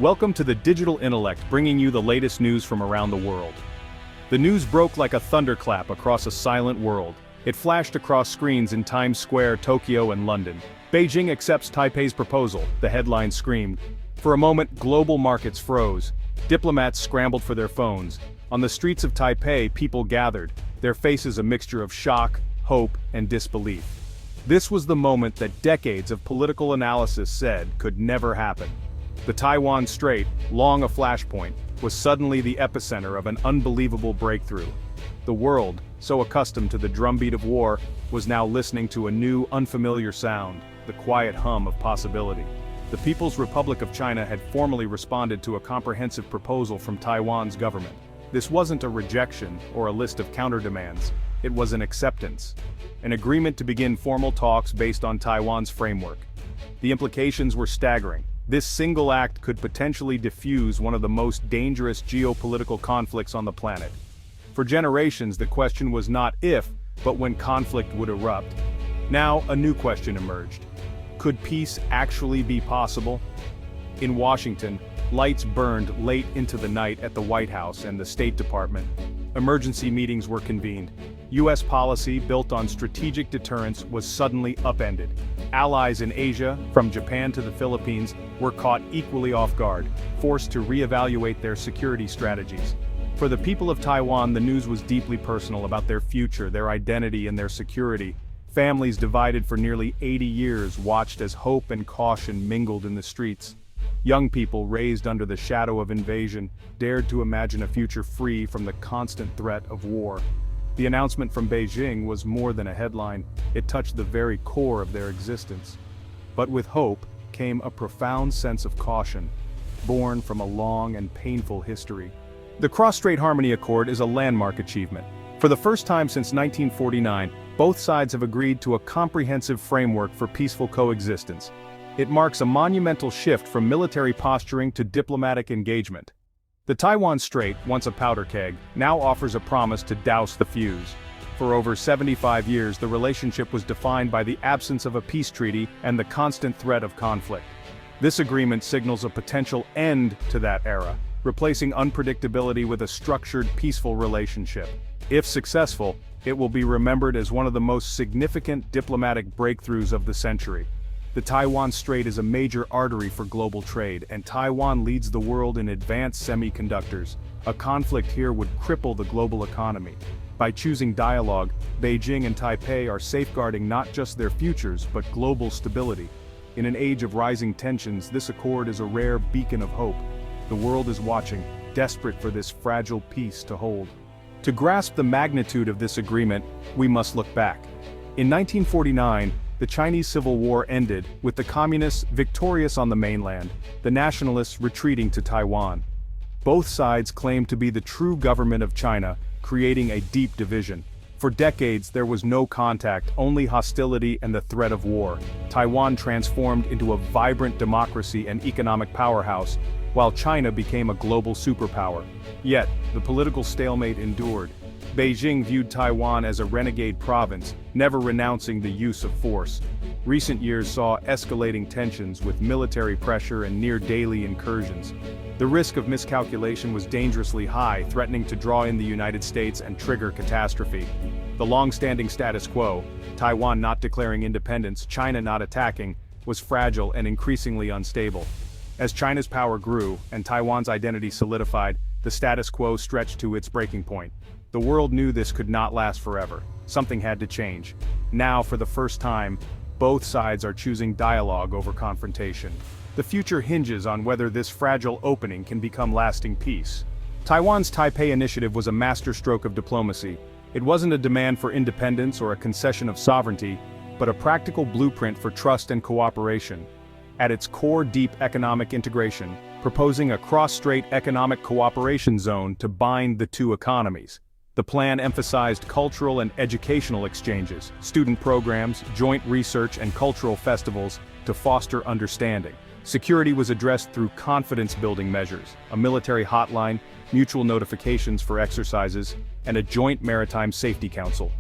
Welcome to the Digital Intellect, bringing you the latest news from around the world. The news broke like a thunderclap across a silent world. It flashed across screens in Times Square, Tokyo, and London. Beijing accepts Taipei's proposal, the headline screamed. For a moment, global markets froze. Diplomats scrambled for their phones. On the streets of Taipei, people gathered, their faces a mixture of shock, hope, and disbelief. This was the moment that decades of political analysis said could never happen. The Taiwan Strait, long a flashpoint, was suddenly the epicenter of an unbelievable breakthrough. The world, so accustomed to the drumbeat of war, was now listening to a new, unfamiliar sound, the quiet hum of possibility. The People's Republic of China had formally responded to a comprehensive proposal from Taiwan's government. This wasn't a rejection or a list of counterdemands. It was an acceptance. An agreement to begin formal talks based on Taiwan's framework. The implications were staggering. This single act could potentially diffuse one of the most dangerous geopolitical conflicts on the planet. For generations, the question was not if, but when conflict would erupt. Now, a new question emerged. Could peace actually be possible? In Washington, lights burned late into the night at the White House and the State Department. Emergency meetings were convened. U.S. policy built on strategic deterrence was suddenly upended. Allies in Asia, from Japan to the Philippines, were caught equally off guard, forced to reevaluate their security strategies. For the people of Taiwan, the news was deeply personal about their future, their identity, and their security. Families divided for nearly 80 years watched as hope and caution mingled in the streets. Young people, raised under the shadow of invasion, dared to imagine a future free from the constant threat of war. The announcement from Beijing was more than a headline, it touched the very core of their existence. But with hope came a profound sense of caution, born from a long and painful history. The Cross-Strait Harmony Accord is a landmark achievement. For the first time since 1949, both sides have agreed to a comprehensive framework for peaceful coexistence. It marks a monumental shift from military posturing to diplomatic engagement. The Taiwan Strait, once a powder keg, now offers a promise to douse the fuse. For over 75 years, the relationship was defined by the absence of a peace treaty and the constant threat of conflict. This agreement signals a potential end to that era, replacing unpredictability with a structured, peaceful relationship. If successful, it will be remembered as one of the most significant diplomatic breakthroughs of the century. The Taiwan Strait is a major artery for global trade, and Taiwan leads the world in advanced semiconductors. A conflict here would cripple the global economy. By choosing dialogue, Beijing and Taipei are safeguarding not just their futures, but global stability. In an age of rising tensions, this accord is a rare beacon of hope. The world is watching, desperate for this fragile peace to hold. To grasp the magnitude of this agreement, we must look back. In 1949, the Chinese Civil War ended, with the Communists victorious on the mainland, the Nationalists retreating to Taiwan. Both sides claimed to be the true government of China, creating a deep division. For decades there was no contact, only hostility and the threat of war. Taiwan transformed into a vibrant democracy and economic powerhouse, while China became a global superpower. Yet, the political stalemate endured. Beijing viewed Taiwan as a renegade province, never renouncing the use of force. Recent years saw escalating tensions with military pressure and near-daily incursions. The risk of miscalculation was dangerously high, threatening to draw in the United States and trigger catastrophe. The long-standing status quo, Taiwan not declaring independence, China not attacking, was fragile and increasingly unstable. As China's power grew and Taiwan's identity solidified, the status quo stretched to its breaking point. The world knew this could not last forever. Something had to change. Now, for the first time, both sides are choosing dialogue over confrontation. The future hinges on whether this fragile opening can become lasting peace. Taiwan's Taipei initiative was a masterstroke of diplomacy. It wasn't a demand for independence or a concession of sovereignty, but a practical blueprint for trust and cooperation. At its core, deep economic integration, proposing a cross-strait economic cooperation zone to bind the two economies. The plan emphasized cultural and educational exchanges, student programs, joint research and cultural festivals to foster understanding. Security was addressed through confidence-building measures, a military hotline, mutual notifications for exercises, and a joint maritime safety council.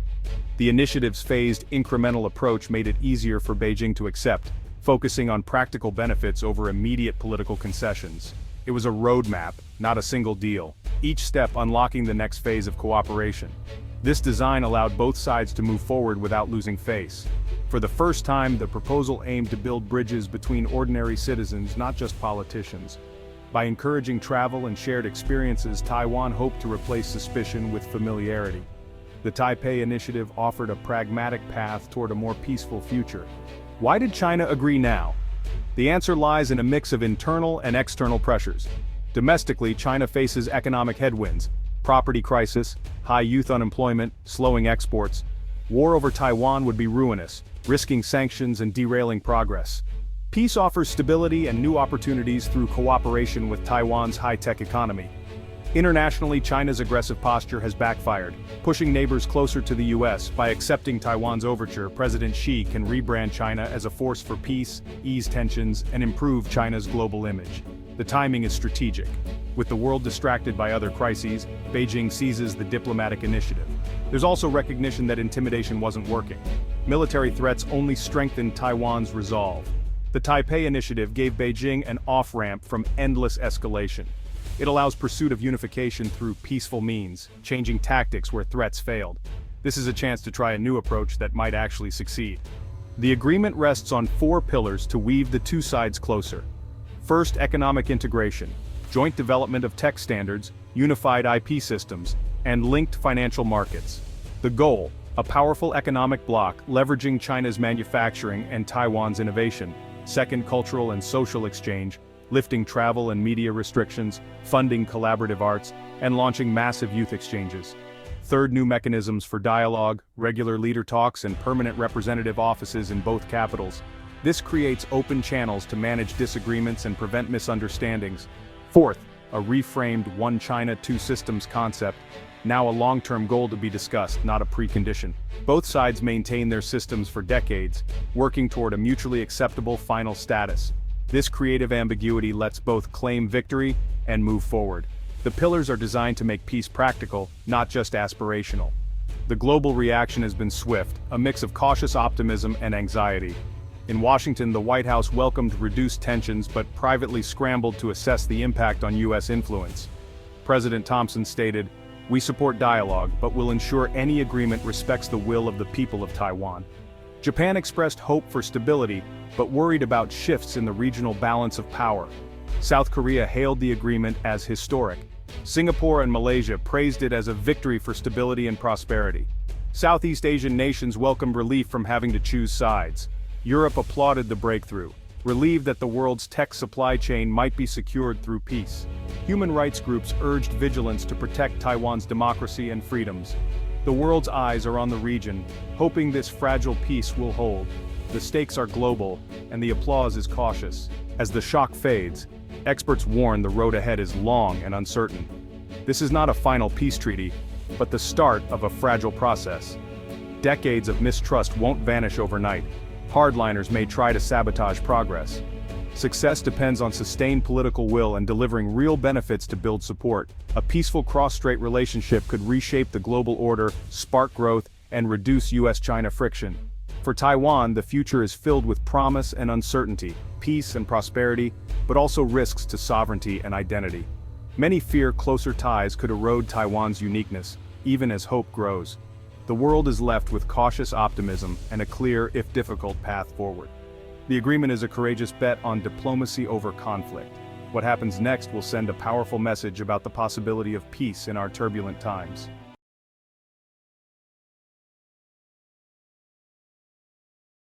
The initiative's phased, incremental approach made it easier for Beijing to accept, focusing on practical benefits over immediate political concessions. It was a roadmap, not a single deal, each step unlocking the next phase of cooperation. This design allowed both sides to move forward without losing face. For the first time, the proposal aimed to build bridges between ordinary citizens, not just politicians. By encouraging travel and shared experiences, Taiwan hoped to replace suspicion with familiarity. The Taipei Initiative offered a pragmatic path toward a more peaceful future. Why did China agree now? The answer lies in a mix of internal and external pressures. Domestically, China faces economic headwinds, property crisis, high youth unemployment, slowing exports. War over Taiwan would be ruinous, risking sanctions and derailing progress. Peace offers stability and new opportunities through cooperation with Taiwan's high-tech economy. Internationally, China's aggressive posture has backfired, pushing neighbors closer to the US. By accepting Taiwan's overture, President Xi can rebrand China as a force for peace, ease tensions, and improve China's global image. The timing is strategic. With the world distracted by other crises, Beijing seizes the diplomatic initiative. There's also recognition that intimidation wasn't working. Military threats only strengthened Taiwan's resolve. The Taipei Initiative gave Beijing an off-ramp from endless escalation. It allows pursuit of unification through peaceful means, changing tactics where threats failed. This is a chance to try a new approach that might actually succeed. The agreement rests on 4 pillars to weave the two sides closer. First, economic integration, joint development of tech standards, unified IP systems, and linked financial markets. The goal, a powerful economic bloc leveraging China's manufacturing and Taiwan's innovation. Second, cultural and social exchange, lifting travel and media restrictions, funding collaborative arts, and launching massive youth exchanges. Third, new mechanisms for dialogue, regular leader talks, and permanent representative offices in both capitals. This creates open channels to manage disagreements and prevent misunderstandings. Fourth, a reframed One China, Two Systems concept, now a long-term goal to be discussed, not a precondition. Both sides maintain their systems for decades, working toward a mutually acceptable final status. This creative ambiguity lets both claim victory and move forward. The pillars are designed to make peace practical, not just aspirational. The global reaction has been swift, a mix of cautious optimism and anxiety. In Washington, the White House welcomed reduced tensions but privately scrambled to assess the impact on U.S. influence. President Thompson stated, "We support dialogue, but will ensure any agreement respects the will of the people of Taiwan." Japan expressed hope for stability, but worried about shifts in the regional balance of power. South Korea hailed the agreement as historic. Singapore and Malaysia praised it as a victory for stability and prosperity. Southeast Asian nations welcomed relief from having to choose sides. Europe applauded the breakthrough, relieved that the world's tech supply chain might be secured through peace. Human rights groups urged vigilance to protect Taiwan's democracy and freedoms. The world's eyes are on the region, hoping this fragile peace will hold. The stakes are global, and the applause is cautious. As the shock fades, experts warn the road ahead is long and uncertain. This is not a final peace treaty, but the start of a fragile process. Decades of mistrust won't vanish overnight. Hardliners may try to sabotage progress. Success depends on sustained political will and delivering real benefits to build support. A peaceful cross-strait relationship could reshape the global order, spark growth, and reduce US-China friction. For Taiwan, the future is filled with promise and uncertainty, peace and prosperity, but also risks to sovereignty and identity. Many fear closer ties could erode Taiwan's uniqueness, even as hope grows. The world is left with cautious optimism and a clear, if difficult, path forward. The agreement is a courageous bet on diplomacy over conflict. What happens next will send a powerful message about the possibility of peace in our turbulent times.